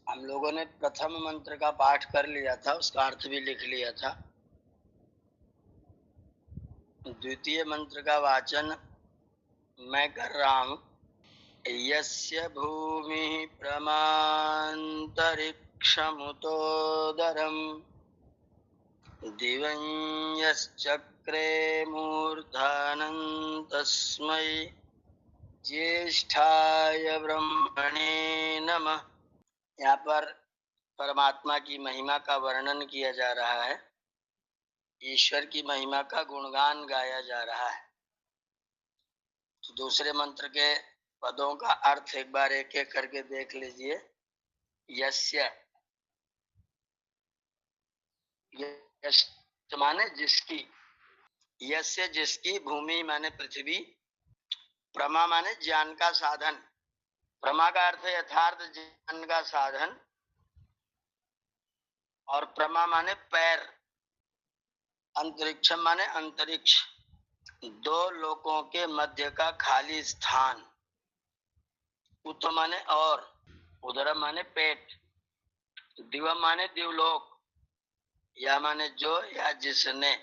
हम लोगों ने प्रथम मंत्र का पाठ कर लिया था, उसका अर्थ भी लिख लिया था। द्वितीय मंत्र का वाचन मैं कर रहा हूं। यस्य भूमिः प्रमान्तरिक्षमुतोदरम् दिवं यश्चक्रे मूर्धानं तस्मै ज्येष्ठाय ब्रह्मणे नमः। यहाँ पर परमात्मा की महिमा का वर्णन किया जा रहा है, ईश्वर की महिमा का गुणगान गाया जा रहा है। तो दूसरे मंत्र के पदों का अर्थ एक बार एक एक करके देख लीजिए। यस्य, यस्य माने जिसकी, यस्य जिसकी, भूमि माने पृथ्वी, प्रमा माने ज्ञान का साधन, प्रमा का अर्थ है यथार्थ ज्ञान का साधन, और प्रमा माने पैर, अंतरिक्षम माने अंतरिक्ष, दो लोकों के मध्य का खाली स्थान, उत माने और, उदरम माने पेट, दिवम माने दिवलोक, या माने जो या जिसने,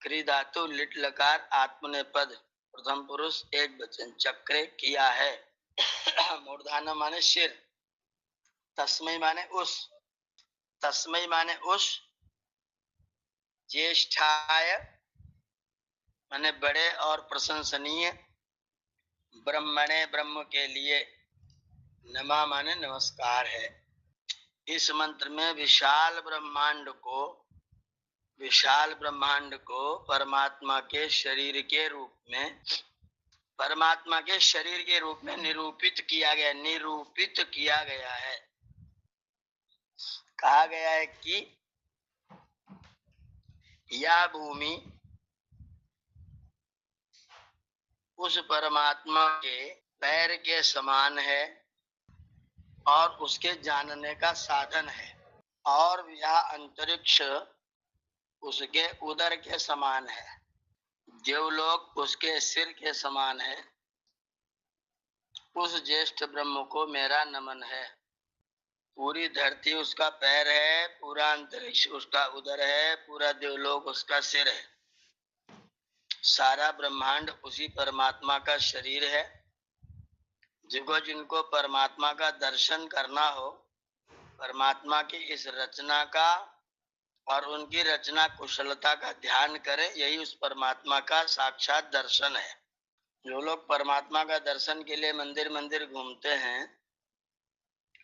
क्री धातु लिट लकार आत्मनेपद प्रथम पुरुष एक वचन, चक्रे किया है। मूर्धान माने सिर, तस्मै माने उस, तस्मै माने उस, ज्येष्ठाय माने बड़े और प्रशंसनीय, ब्रह्मणे ब्रह्म के लिए, नमा माने नमस्कार है। इस मंत्र में विशाल ब्रह्मांड को परमात्मा के शरीर के रूप में, परमात्मा के शरीर के रूप में निरूपित किया गया है। कहा गया है कि यह भूमि उस परमात्मा के पैर के समान है और उसके जानने का साधन है, और यह अंतरिक्ष उसके उदर के समान है, देवलोक उसके सिर के समान है। उस ज्येष्ठ ब्रह्म को मेरा नमन है। पूरी धरती उसका पैर है, पूरा अंतरिक्ष उसका उदर है, पूरा देवलोक उसका सिर है, सारा ब्रह्मांड उसी परमात्मा का शरीर है। जिनको परमात्मा का दर्शन करना हो, परमात्मा की इस रचना का और उनकी रचना कुशलता का ध्यान करें, यही उस परमात्मा का साक्षात दर्शन है। जो लोग परमात्मा का दर्शन के लिए मंदिर मंदिर घूमते हैं,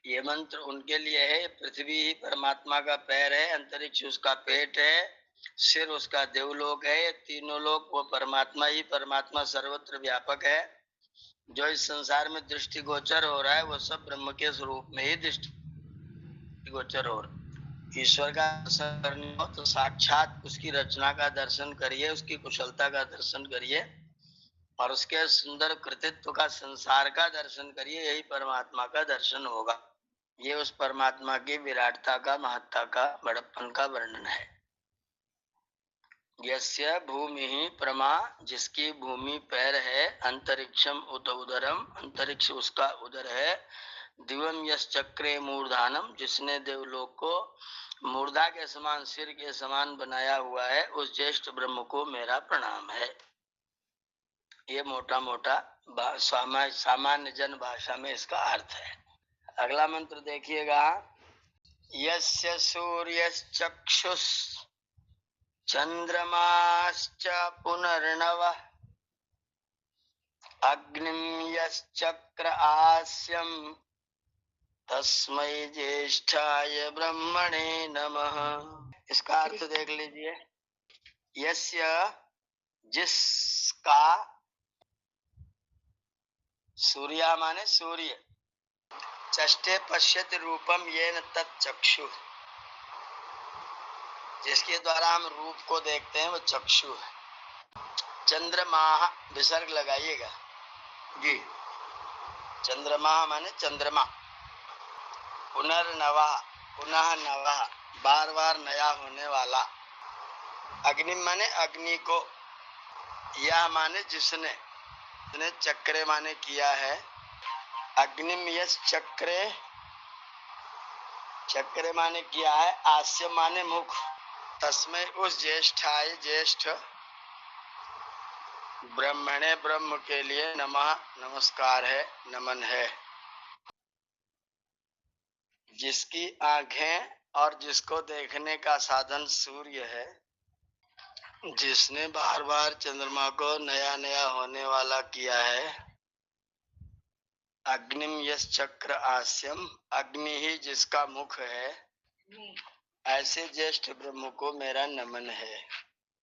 ये मंत्र उनके लिए है। पृथ्वी ही परमात्मा का पैर है, अंतरिक्ष उसका पेट है, सिर उसका देवलोक है। ये तीनों लोग वो परमात्मा ही परमात्मा सर्वत्र व्यापक है। जो इस संसार में दृष्टिगोचर हो रहा है वो सब ब्रह्म के स्वरूप में ही दृष्टिगोचर हो रहा है। ईश्वर का दर्शन करना हो तो साक्षात उसकी रचना का दर्शन करिए, उसकी कुशलता का दर्शन करिए और उसके सुंदर कृतित्व का, संसार का दर्शन करिए, यही परमात्मा का दर्शन होगा। ये उस परमात्मा की विराटता का, महत्ता का, बड़प्पन का वर्णन है। यस्य भूमि प्रमा, जिसकी भूमि पैर है, अंतरिक्षम उत उदरम, अंतरिक्ष उसका उदर है, दिवम यश चक्रे मूर्धानम, जिसने देवलोक को मूर्धा के समान, सिर के समान बनाया हुआ है, उस ज्येष्ठ ब्रह्म को मेरा प्रणाम है। ये मोटा मोटा सामान्य जन भाषा में इसका अर्थ है। अगला मंत्र देखिएगा। यस्य सूर्यश्चक्षुष चंद्रमाश्च पुनर्नवः अग्निं यश्चक्र आस्यम् तस्मै ज्येष्ठाय ब्रह्मणे नमः। इसका अर्थ देख लीजिए। यस्य, जिसका, सूर्या माने सूर्य, चष्टे पश्यति रूपम येन तच्चक्षु, जिसके द्वारा हम रूप को देखते हैं वो चक्षु है। चंद्रमा, विसर्ग लगाइएगा जी, चंद्रमा माने चंद्रमा। पुनर्नवा, पुनः नवा, बार बार नया होने वाला। अग्नि माने अग्नि को, यह माने जिसने, चक्रे माने किया है। अग्निम यस चक्रे चक्र माने क्या है, आस्य माने मुख, तस्मै उस ज्येष्ठाय ज्येष्ठ ब्रह्मणे ब्रह्म के लिए नमः नमस्कार है, नमन है। जिसकी आंखें और जिसको देखने का साधन सूर्य है, जिसने बार बार चंद्रमा को नया नया होने वाला किया है, अग्निम यस चक्र आस्यम, अग्नि ही जिसका मुख है, ऐसे ज्येष्ठ ब्रह्म को मेरा नमन है।